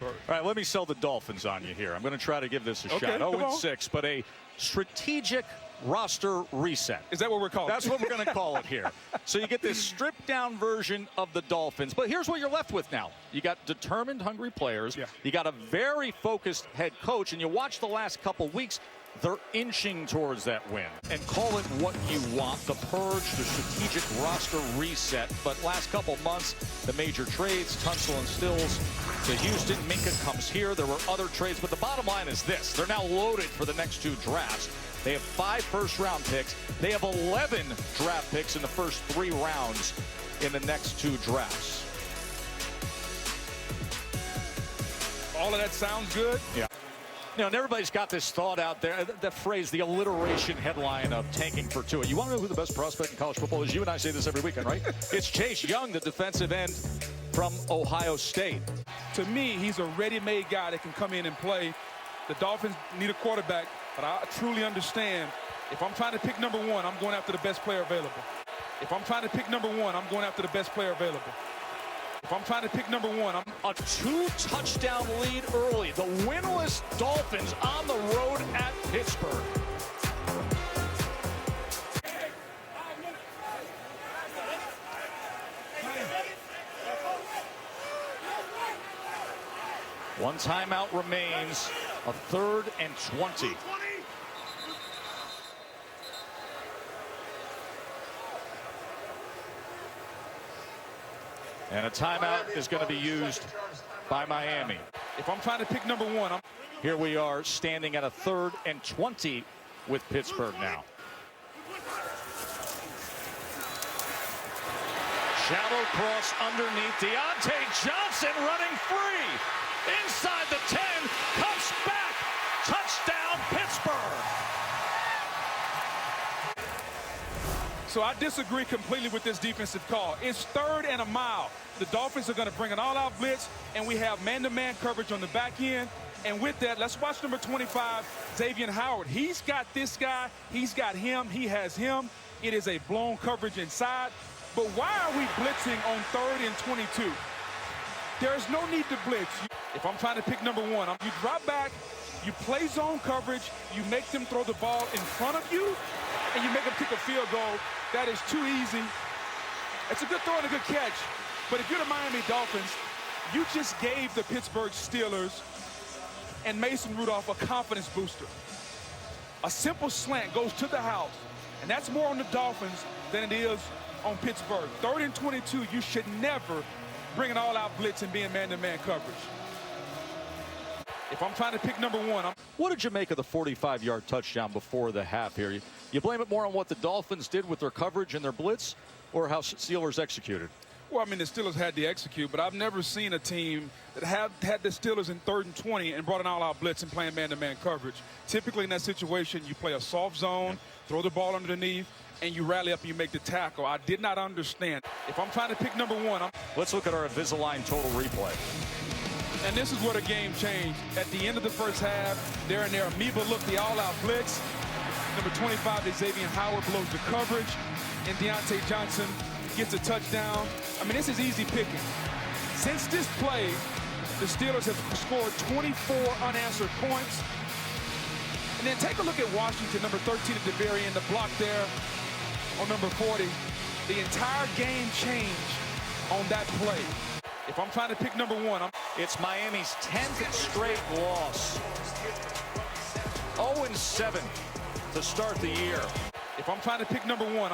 All right, let me sell the Dolphins on you here. I'm going to try to give this a shot. 0-6, but a strategic roster reset. Is that what we're calling it? That's what we're going to call it here. So you get this stripped-down version of the Dolphins. But here's what you're left with now. You got determined, hungry players. Yeah. You got a very focused head coach. And you watch the last couple weeks, they're inching towards that win. And call it what you want, the purge, the strategic roster reset. But last couple months, the major trades, Tunsil and Stills to Houston. Minkah comes here. There were other trades. But the bottom line is this. They're now loaded for the next two drafts. They have 5 first-round picks. They have 11 draft picks in the first 3 rounds in the next 2 drafts. All of that sounds good. Yeah. You know, and everybody's got this thought out there, that phrase, the alliteration headline of tanking for Tua. You want to know who the best prospect in college football is? You and I say this every weekend, right? It's Chase Young, the defensive end from Ohio State. To me, he's a ready-made guy that can come in and play. The Dolphins need a quarterback, but I truly understand if I'm trying to pick number 1, I'm going after the best player available. If I'm trying to pick number 1, I'm going after the best player available. If I'm trying to pick number 1, I'm a 2-touchdown lead early. The winless Dolphins on the road at Pittsburgh. One timeout remains, a 3rd and 20. And a timeout is going to be used by Miami. If I'm trying to pick number 1, I'm... Here we are standing at a 3rd and 20 with Pittsburgh now. Shallow cross underneath. Deontay Johnson running free. Inside the 10. Cuffs back. Touchdown, Pittsburgh. So I disagree completely with this defensive call. It's 3rd and a mile. The Dolphins are going to bring an all-out blitz, and we have man-to-man coverage on the back end. And with that, let's watch number 25, Xavier Howard. He's got this guy. He's got him. He has him. It is a blown coverage inside. But why are we blitzing on 3rd and 22? There is no need to blitz. If I'm trying to pick number 1, you drop back, you play zone coverage, you make them throw the ball in front of you, and you make them kick a field goal. That is too easy. It's a good throw and a good catch. But if you're the Miami Dolphins, you just gave the Pittsburgh Steelers and Mason Rudolph a confidence booster. A simple slant goes to the house, and that's more on the Dolphins than it is on Pittsburgh. 3rd and 22, you should never bring an all-out blitz and be in man-to-man coverage. If I'm trying to pick number 1, what did you make of the 45-yard touchdown before the half here? You blame it more on what the Dolphins did with their coverage and their blitz, or how Steelers executed? Well, I mean, the Steelers had to execute, but I've never seen a team that had the Steelers in 3rd and 20 and brought an all-out blitz and playing man-to-man coverage. Typically in that situation, you play a soft zone, throw the ball underneath, and you rally up and you make the tackle. I did not understand. If I'm trying to pick number 1, let's look at our Invisalign total replay. And this is where the game changed. At the end of the first half, there and there, Amoeba looked the all-out blitz. Number 25, Xavier Howard blows the coverage, and Deontay Johnson gets a touchdown. I mean, this is easy picking. Since this play, the Steelers have scored 24 unanswered points. And then take a look at Washington, number 13 at the very end, the block there on number 40. The entire game changed on that play. If I'm trying to pick number 1, it's Miami's 10th straight loss. 0-7 to start the year. If I'm trying to pick number 1,